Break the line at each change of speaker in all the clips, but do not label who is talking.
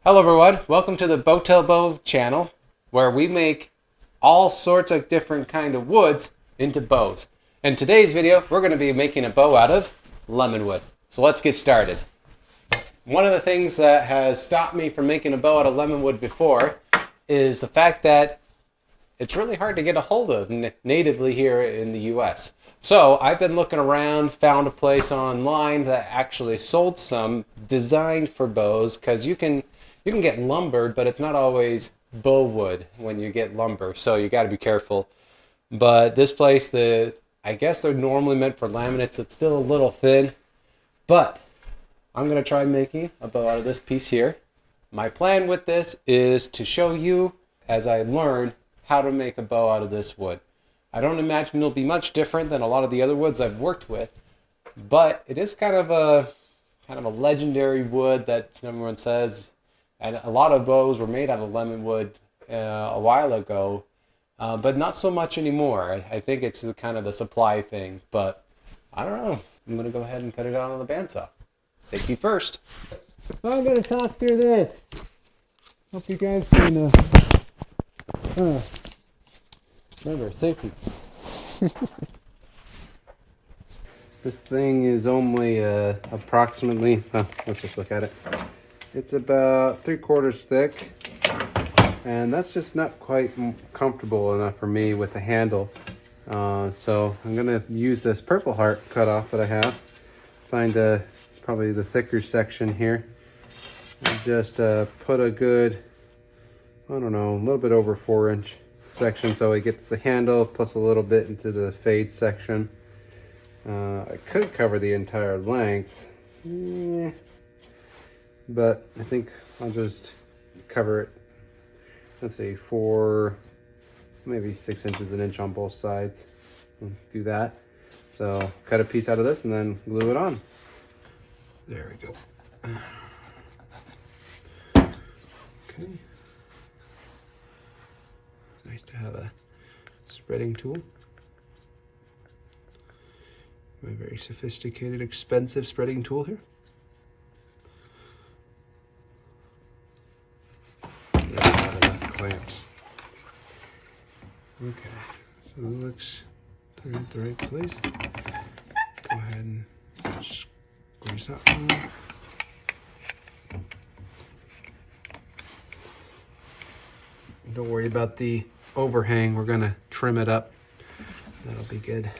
Hello everyone, welcome to the Bow channel, where we make all sorts of different kind of woods into bows. In today's video, we're going to be making a bow out of Lemonwood. So let's get started. One of the things that has stopped me from making a bow out of Lemonwood before is the fact that it's really hard to get a hold of natively here in the US. So I've been looking around, found a place online that actually sold some designed for bows, because you can get lumbered, but it's not always bow wood when you get lumber, so you got to be careful. But this place, I guess they're normally meant for laminates. It's still a little thin, but I'm going to try making a bow out of this piece here. My plan with this is to show you, as I learn, how to make a bow out of this wood. I don't imagine it'll be much different than a lot of the other woods I've worked with, but it is kind of a legendary wood that everyone says. And a lot of bows were made out of Lemonwood a while ago, but not so much anymore. I think it's kind of the supply thing, but I don't know. I'm going to go ahead and cut it out on the bandsaw. Safety first.
I'm going to talk through this. Hope you guys can, remember, safety.
This thing is only approximately, let's just look at it. It's about 3/4 thick, and that's just not quite comfortable enough for me with the handle. So I'm going to use this Purple Heart cutoff that I have. Find probably the thicker section here. And just put a good, I don't know, a little bit over 4-inch section, so it gets the handle plus a little bit into the fade section. I could cover the entire length. But I think I'll just cover it, let's see, 4, maybe 6 inches, an inch on both sides. We'll do that. So cut a piece out of this and then glue it on. There we go. Okay. It's nice to have a spreading tool. My very sophisticated, expensive spreading tool here. Clamps. Okay, so it looks in the right place. Go ahead and squeeze that one. Don't worry about the overhang. We're gonna trim it up. That'll be good.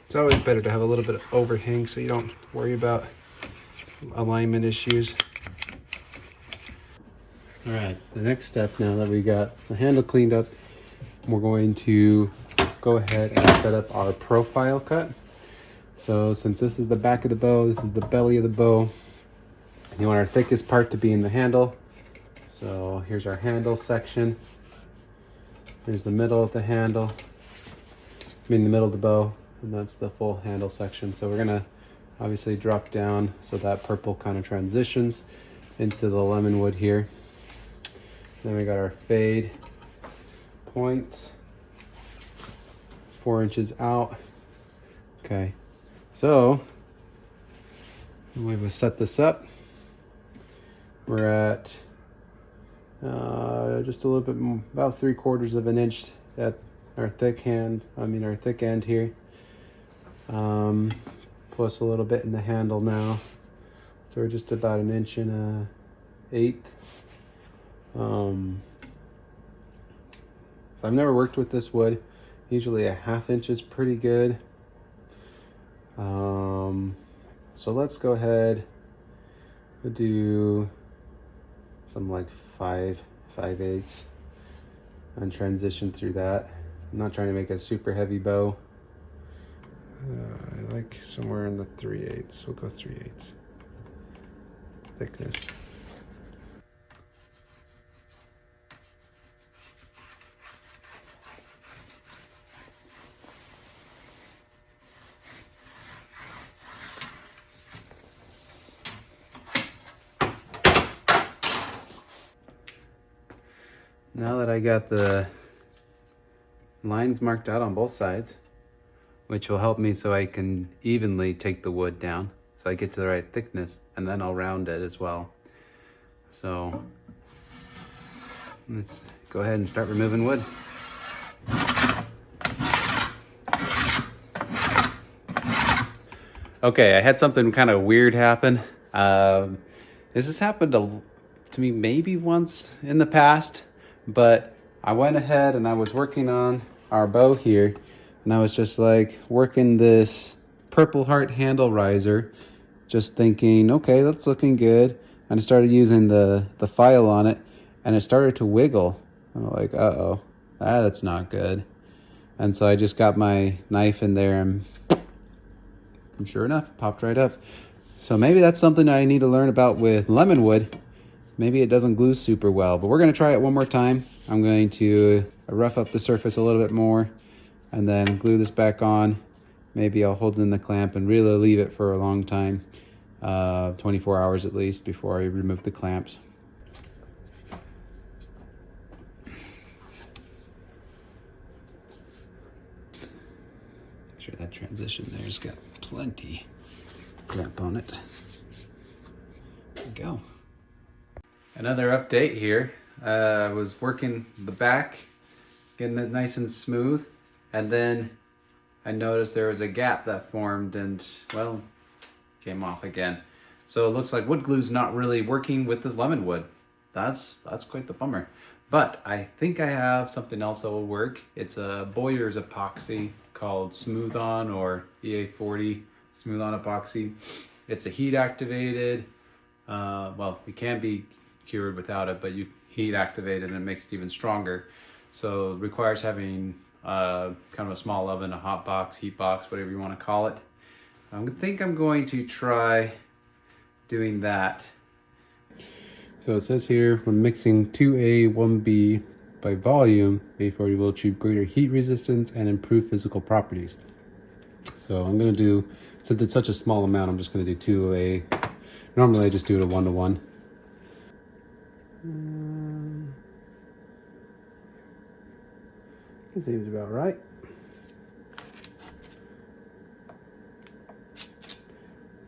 It's always better to have a little bit of overhang so you don't worry about alignment issues. All right, the next step, now that we got the handle cleaned up, we're going to go ahead and set up our profile cut. So since this is the back of the bow, this is the belly of the bow, you want our thickest part to be in the handle. So here's our handle section. Here's the middle of the handle, the middle of the bow, and that's the full handle section. So we're gonna obviously drop down so that purple kind of transitions into the Lemonwood here. Then we got our fade points, 4 inches out. Okay, so the way we set this up, we're at just a little bit, about 3/4 of an inch at our thick end here. Plus a little bit in the handle now. So we're just about 1 1/8 inches. So I've never worked with this wood. Usually a 1/2 inch is pretty good. So let's go ahead and do something like 5/8 and transition through that. I'm not trying to make a super heavy bow. I like somewhere in the 3/8. We'll go 3/8 thickness. Now that I got the lines marked out on both sides, which will help me so I can evenly take the wood down so I get to the right thickness, and then I'll round it as well. So Let's go ahead and start removing wood. Okay, I had something kind of weird happen. This has happened to me maybe once in the past, but I went ahead and I was working on our bow here, and I was just like working this Purple Heart handle riser, just thinking, okay, that's looking good. And I started using the file on it, and it started to wiggle. I'm like, uh-oh, that's not good. And so I just got my knife in there, and sure enough, it popped right up. So maybe that's something I need to learn about with Lemonwood. Maybe it doesn't glue super well, but we're gonna try it one more time. I'm going to rough up the surface a little bit more and then glue this back on. Maybe I'll hold it in the clamp and really leave it for a long time, 24 hours at least, before I remove the clamps. Make sure that transition there's got plenty clamp on it. There we go. Another update here. I was working the back, getting it nice and smooth, and then I noticed there was a gap that formed and, well, came off again. So it looks like wood glue's not really working with this Lemonwood. That's quite the bummer. But I think I have something else that will work. It's a bowyer's epoxy called Smooth On, or EA40 Smooth On epoxy. It's a heat activated, well, it can be cured without it, but you heat activate it and it makes it even stronger. So it requires having kind of a small oven, a hot box, heat box, whatever you want to call it. I think I'm going to try doing that. So it says here, when mixing 2A, 1B by volume, A40 will achieve greater heat resistance and improve physical properties. So I'm going to do, since it's such a small amount, I'm just going to do 2A. Normally I just do it a 1-to-1. That seems about right.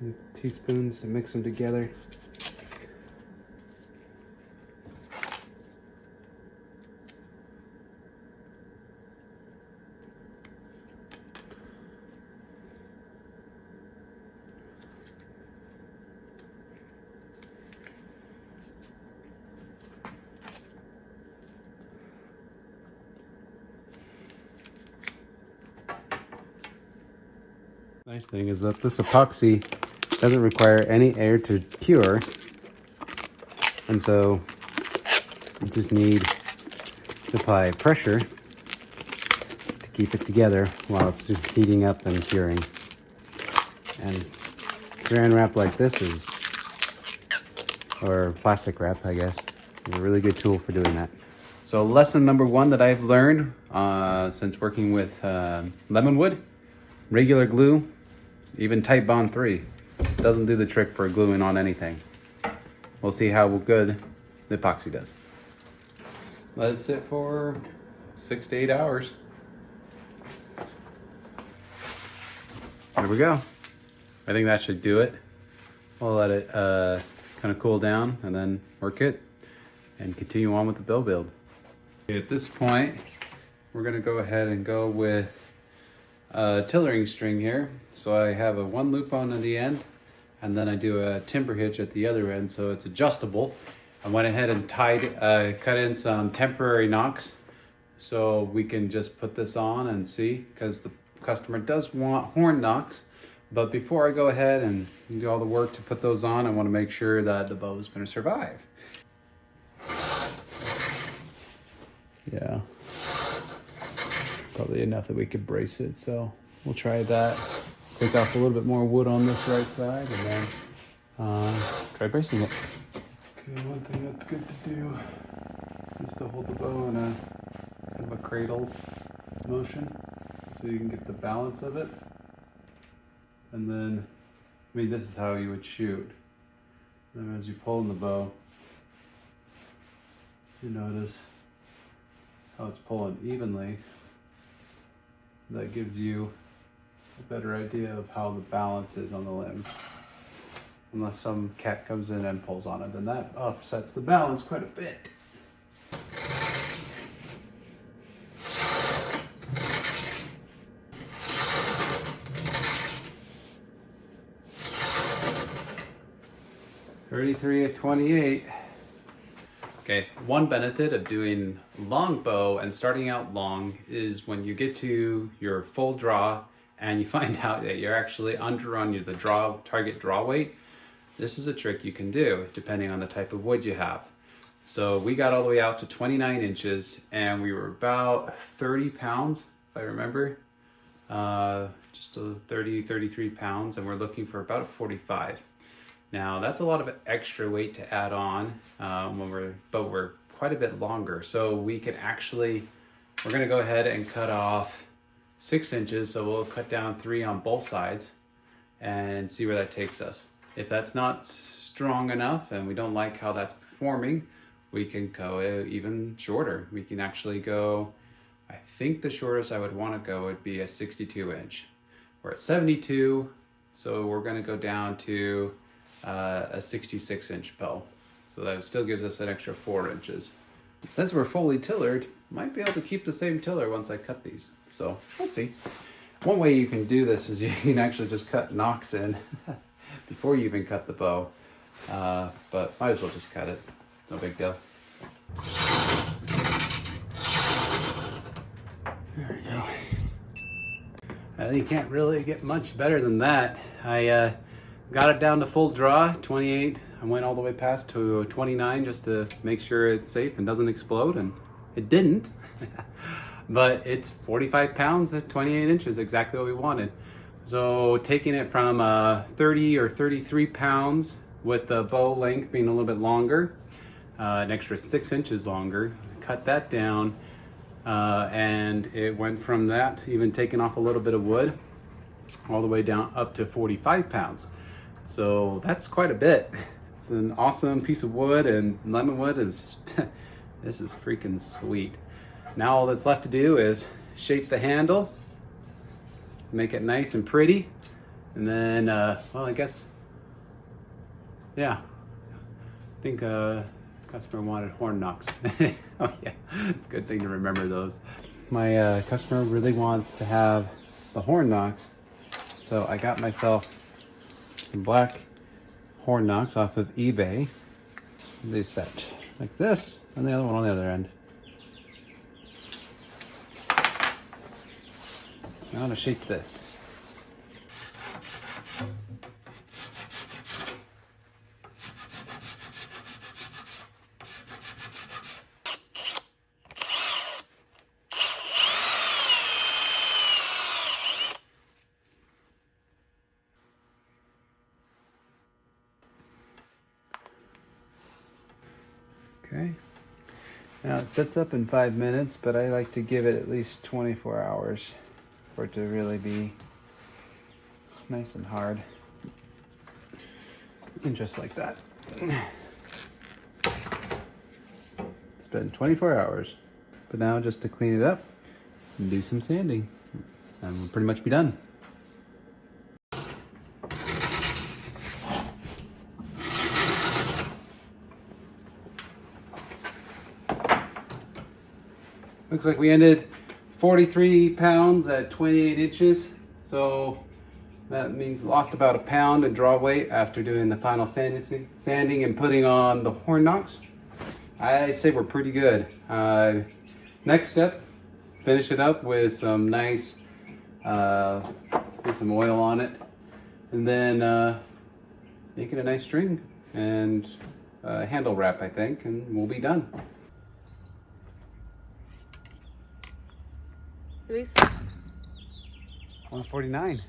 And 2 spoons to mix them together. Nice thing is that this epoxy doesn't require any air to cure, and so you just need to apply pressure to keep it together while it's heating up and curing. And saran wrap like this is, or plastic wrap I guess, is a really good tool for doing that. So lesson number 1 that I've learned since working with Lemonwood: regular glue, even Titebond 3, doesn't do the trick for gluing on anything. We'll see how good the epoxy does. Let it sit for 6 to 8 hours. There we go. I think that should do it. We'll let it kind of cool down and then work it and continue on with the bow build. At this point, we're gonna go ahead and go with tillering string here. So I have a 1 loop on at the end, and then I do a timber hitch at the other end, so it's adjustable. I went ahead and cut in some temporary knocks so we can just put this on and see, because the customer does want horn knocks. But before I go ahead and do all the work to put those on, I want to make sure that the bow is going to survive. Yeah. Probably enough that we could brace it, so we'll try that. Take off a little bit more wood on this right side and then try bracing it. Okay, one thing that's good to do is to hold the bow in a kind of a cradle motion so you can get the balance of it. And then, I mean, this is how you would shoot. And as you pull in the bow, you notice how it's pulling evenly. That gives you a better idea of how the balance is on the limbs. Unless some cat comes in and pulls on it, then that offsets the balance quite a bit. 33 at 28. Okay, one benefit of doing longbow and starting out long is when you get to your full draw and you find out that you're actually under on the target draw weight. This is a trick you can do depending on the type of wood you have. So we got all the way out to 29 inches and we were about 30 pounds, if I remember. Just 33 pounds, and we're looking for about 45. Now that's a lot of extra weight to add on but we're quite a bit longer. So we're gonna go ahead and cut off 6 inches. So we'll cut down 3 on both sides and see where that takes us. If that's not strong enough and we don't like how that's performing, we can go even shorter. We can actually go, I think the shortest I would want to go would be a 62 inch. We're at 72, so we're gonna go down to a 66 inch bow. So that still gives us an extra 4 inches. Since we're fully tillered, might be able to keep the same tiller once I cut these. So we'll see. One way you can do this is you can actually just cut nocks in before you even cut the bow. But might as well just cut it. No big deal. There we go. You can't really get much better than that. I got it down to full draw, 28. I went all the way past to 29 just to make sure it's safe and doesn't explode, and it didn't. But it's 45 pounds at 28 inches, exactly what we wanted. So taking it from 30 or 33 pounds with the bow length being a little bit longer, an extra 6 inches longer, cut that down, and it went from that, even taking off a little bit of wood, all the way down up to 45 pounds. So that's quite a bit. It's an awesome piece of wood, and Lemonwood is, this is freaking sweet. Now all that's left to do is shape the handle, make it nice and pretty, and then, well, I guess, yeah, I think customer wanted horn knocks. Oh yeah, it's a good thing to remember those. My customer really wants to have the horn knocks, so I got myself some black horn knocks off of eBay. They set like this, and the other one on the other end. Now I'm gonna shape this. Okay. Now it sets up in 5 minutes, but I like to give it at least 24 hours for it to really be nice and hard. And just like that. It's been 24 hours. But now just to clean it up and do some sanding, and we'll pretty much be done. Looks like we ended 43 pounds at 28 inches. So that means lost about a pound in draw weight after doing the final sanding and putting on the horn knocks. I say we're pretty good. Next step, finish it up with some nice, put some oil on it, and then make it a nice string and handle wrap, I think, and we'll be done.
Release.
149.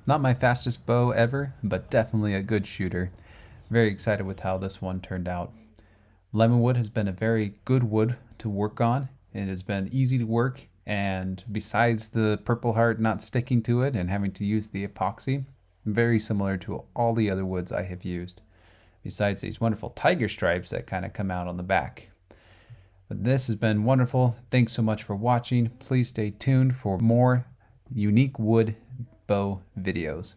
Not my fastest bow ever, but definitely a good shooter. Very excited with how this one turned out. Lemonwood has been a very good wood to work on. It has been easy to work, and besides the Purple Heart not sticking to it and having to use the epoxy, very similar to all the other woods I have used. Besides these wonderful tiger stripes that kind of come out on the back. But this has been wonderful. Thanks so much for watching. Please stay tuned for more unique wood bow videos.